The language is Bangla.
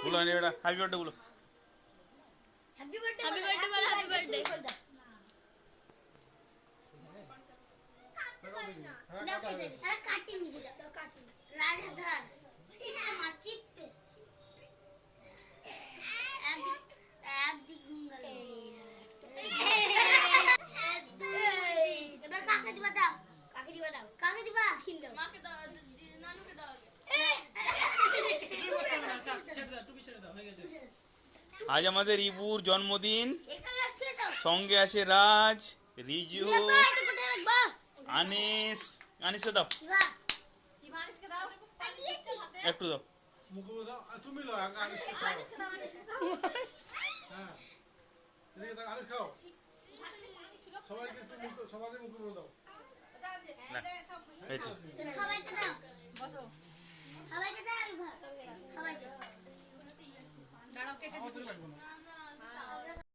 বলো এটা হ্যাপি বার্থডে বলো। হ্যাপি বার্থডে হ্যাপি বার্থডে বল হ্যাপি বার্থডে না কাটি নিছি কাটি রাজা ধর আমার চিপে একদিক গুঙ্গাল এবার কাকে দিবা দাও কাকে দিবা দাও কাকে দিবা মাকে দাও নানুকে দাও আজ আমাদের রিবুর জন্মদিন, সঙ্গে আছে রাজ, রিজু, আনিস। আনিসকে দাও, একটু দাও। মুখে দাও তুমি লো আগে আনিসকে খাও। হ্যাঁ এদিকে দাও আনিস খাও। সবাইকে একটু মুখে সবাইকে মুখে দাও। সবাইকে দাও বসো সবাইকে দাও সবাইকে দাঁড়াও কেটে আমাদের লাগবে না।